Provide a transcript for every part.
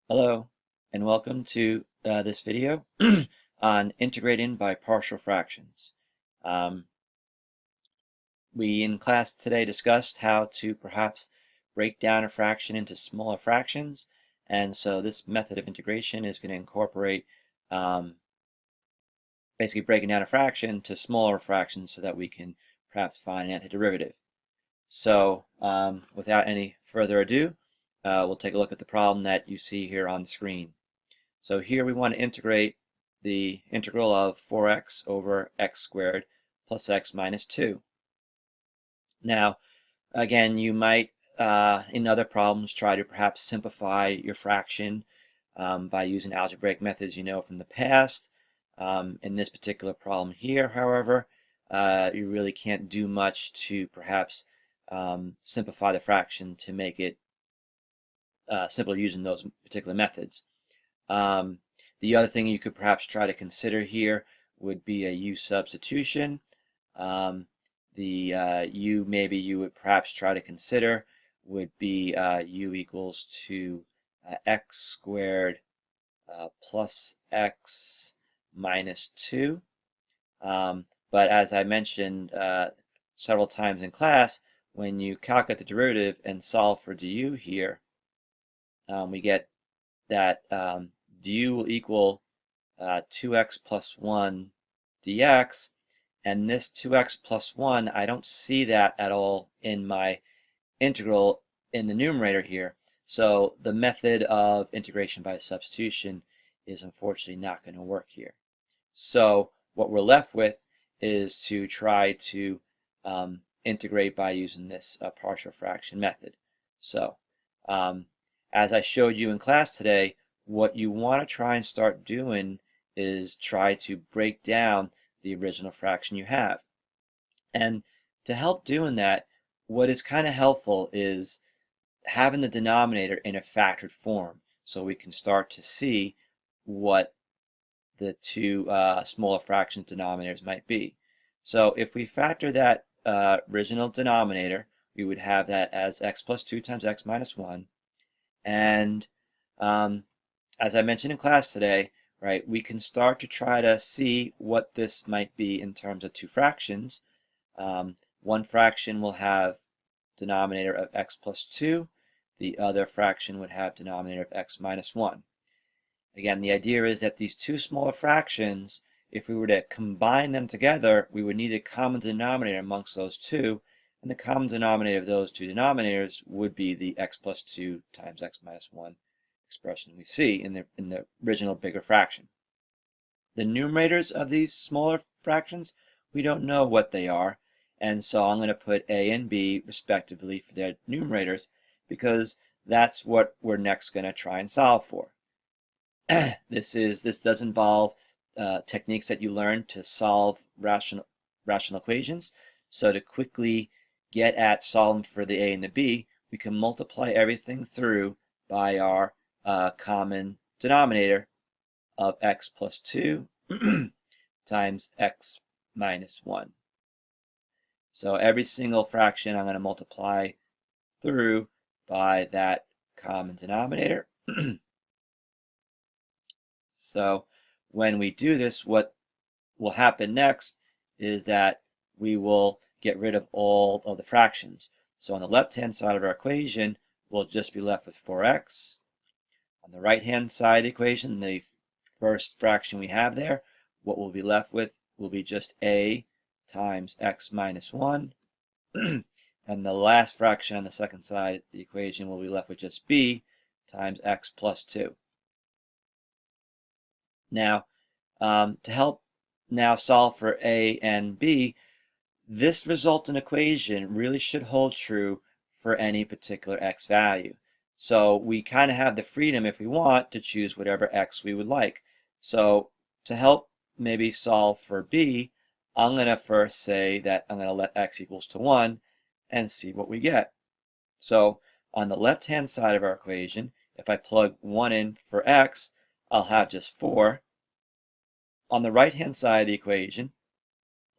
Hello, and welcome to this video on integrating by partial fractions. Um, we in class today discussed how to perhaps break down a fraction into smaller fractions, and so this method of integration is going to incorporate basically breaking down a fraction to smaller fractions so that we can perhaps find an antiderivative. So without any further ado, we'll take a look at the problem that you see here on the screen. So here we want to integrate the integral of 4x over x squared plus x minus 2. Now, again, you might, in other problems, try to perhaps simplify your fraction by using algebraic methods you know from the past. In this particular problem here, however, you really can't do much to perhaps simplify the fraction to make it simple using those particular methods. The other thing you could perhaps try to consider here would be a u substitution. The u maybe you would perhaps try to consider would be u equals to x squared plus x minus 2. But as I mentioned several times in class, when you calculate the derivative and solve for du here, we get that du will equal 2x plus 1 dx, and this 2x plus 1, I don't see that at all in my integral in the numerator here. So the method of integration by substitution is unfortunately not going to work here. So what we're left with is to try to integrate by using this partial fraction method. So as I showed you in class today, what you want to try and start doing is try to break down the original fraction you have. And to help doing that, what is kind of helpful is having the denominator in a factored form so we can start to see what the two smaller fraction denominators might be. So if we factor that original denominator, we would have that as x plus 2 times x minus 1. And as I mentioned in class today, right, we can start to try to see what this might be in terms of two fractions. One fraction will have denominator of x plus 2. The other fraction would have denominator of x minus 1. Again, the idea is that these two smaller fractions, if we were to combine them together, we would need a common denominator amongst those two, and the common denominator of those two denominators would be the x plus 2 times x minus 1 expression we see in the original bigger fraction. The numerators of these smaller fractions, we don't know what they are, and so I'm going to put a and b respectively for their numerators because that's what we're next going to try and solve for. This does involve techniques that you learn to solve rational equations. So to quickly get at solving for the a and the b, we can multiply everything through by our common denominator of x plus 2 times x minus 1. So every single fraction I'm going to multiply through by that common denominator. So when we do this, what will happen next is that we will get rid of all of the fractions. So on the left-hand side of our equation, we'll just be left with 4x. On the right-hand side of the equation, the first fraction we have there, what we'll be left with will be just a times x minus 1. And the last fraction on the second side of the equation will be left with just b times x plus 2. Now, to help now solve for a and b, this resultant equation really should hold true for any particular x value. So we kind of have the freedom, if we want, to choose whatever x we would like. So to help maybe solve for b, I'm going to first say that I'm going to let x equals to 1 and see what we get. So on the left-hand side of our equation, if I plug 1 in for x, I'll have just 4. On the right-hand side of the equation,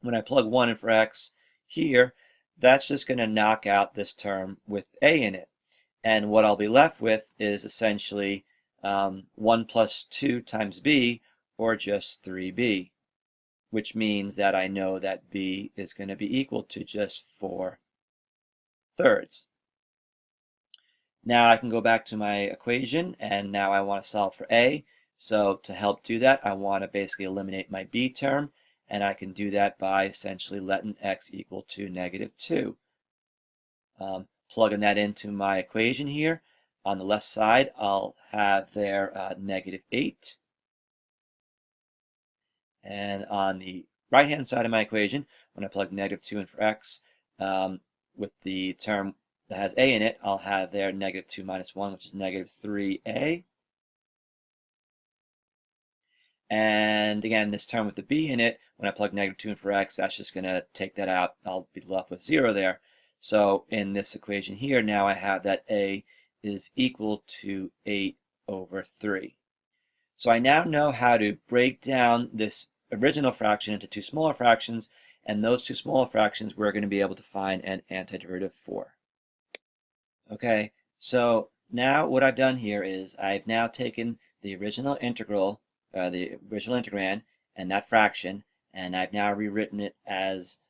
when I plug 1 in for x here, that's just going to knock out this term with a in it. And what I'll be left with is essentially 1 plus 2 times b, or just 3b, which means that I know that b is going to be equal to just 4/3. Now I can go back to my equation, and now I want to solve for a. So to help do that, I want to basically eliminate my b term, and I can do that by essentially letting x equal to -2. Plugging that into my equation here, on the left side, I'll have there -8. And on the right-hand side of my equation, when I plug -2 in for x, with the term that has a in it, I'll have there -2 minus 1, which is -3a. And again, this term with the b in it, when I plug -2 in for x, that's just going to take that out. I'll be left with 0 there. So in this equation here, now I have that a is equal to 8/3. So I now know how to break down this original fraction into two smaller fractions, and those two smaller fractions we're going to be able to find an antiderivative for. Okay, so now what I've done here is I've now taken the original integral, the original integrand, and that fraction, and I've now rewritten it as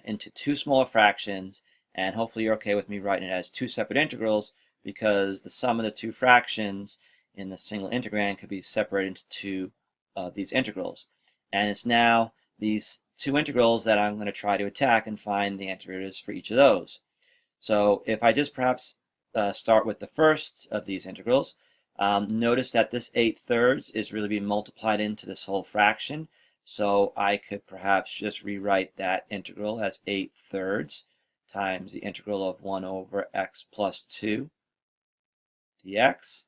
into two smaller fractions, and hopefully you're okay with me writing it as two separate integrals, because the sum of the two fractions in the single integrand could be separated into two of these integrals. And it's now these two integrals that I'm going to try to attack and find the antiderivatives for each of those. So if I just perhaps start with the first of these integrals, notice that this 8/3 is really being multiplied into this whole fraction. So I could perhaps just rewrite that integral as 8/3 times the integral of 1 over x plus 2 dx.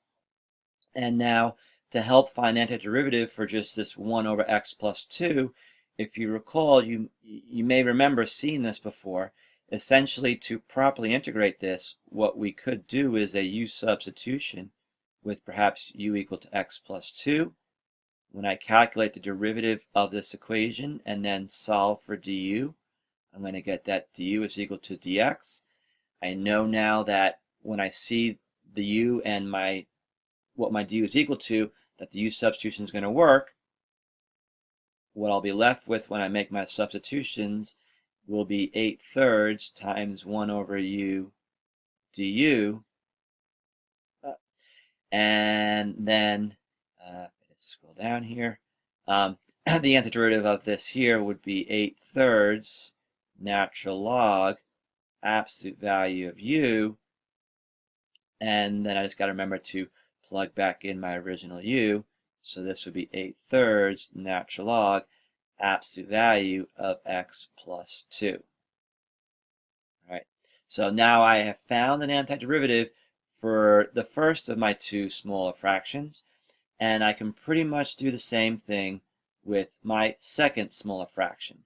And now to help find antiderivative for just this 1 over x plus 2, if you recall, you may remember seeing this before. Essentially, to properly integrate this, what we could do is a u substitution with perhaps u equal to x plus 2. When I calculate the derivative of this equation and then solve for du, I'm going to get that du is equal to dx. I know now that when I see the u and what my du is equal to, that the u substitution is going to work. What I'll be left with when I make my substitutions will be 8/3 times 1 over u du. And then, scroll down here, the antiderivative of this here would be 8/3 natural log absolute value of u. And then I just got to remember to plug back in my original u. So this would be 8/3 natural log absolute value of x plus 2. All right. So now I have found an antiderivative for the first of my two smaller fractions, and I can pretty much do the same thing with my second smaller fraction.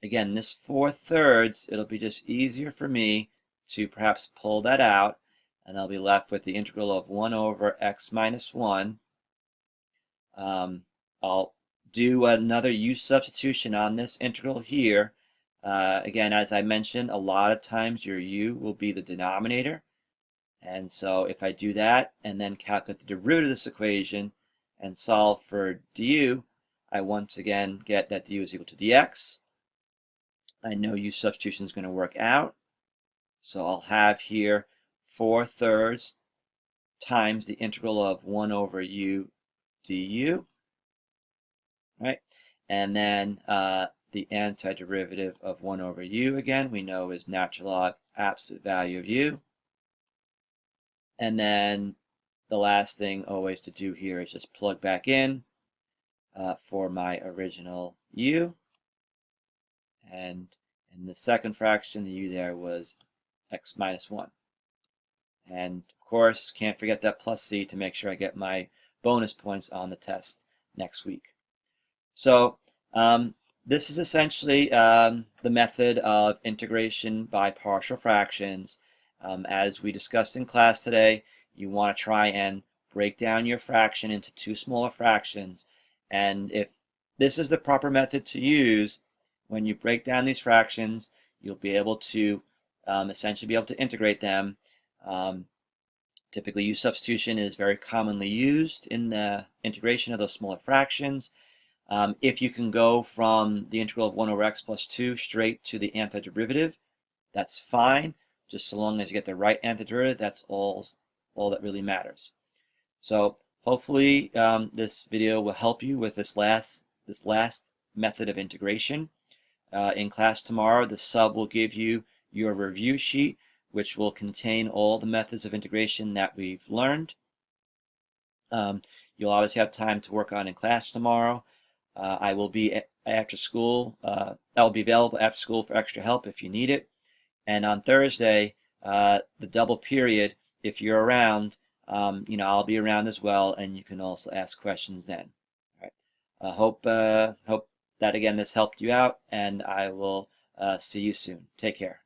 Again, this 4/3, it'll be just easier for me to perhaps pull that out, and I'll be left with the integral of 1 over x minus 1. I'll do another u substitution on this integral here. Again, as I mentioned, a lot of times your u will be the denominator. And so if I do that and then calculate the derivative of this equation and solve for du, I once again get that du is equal to dx. I know u substitution is going to work out. So I'll have here 4/3 times the integral of 1 over u du. Right? And then the antiderivative of 1 over u, again, we know is natural log absolute value of u. And then the last thing always to do here is just plug back in for my original u. And in the second fraction, the u there was x minus 1. And of course, can't forget that plus c to make sure I get my bonus points on the test next week. So this is essentially the method of integration by partial fractions. As we discussed in class today, you want to try and break down your fraction into two smaller fractions. And if this is the proper method to use, when you break down these fractions, you'll be able to essentially be able to integrate them Typically, U substitution is very commonly used in the integration of those smaller fractions. If you can go from the integral of 1 over x plus 2 straight to the antiderivative, that's fine. Just so long as you get the right antiderivative, that's all that really matters. So hopefully this video will help you with this last method of integration. In class tomorrow, the sub will give you your review sheet, which will contain all the methods of integration that we've learned. You'll obviously have time to work on in class tomorrow. I will be after school. That will be available after school for extra help if you need it. And on Thursday, the double period, if you're around, I'll be around as well, and you can also ask questions then. All right. Hope that again this helped you out, and I will see you soon. Take care.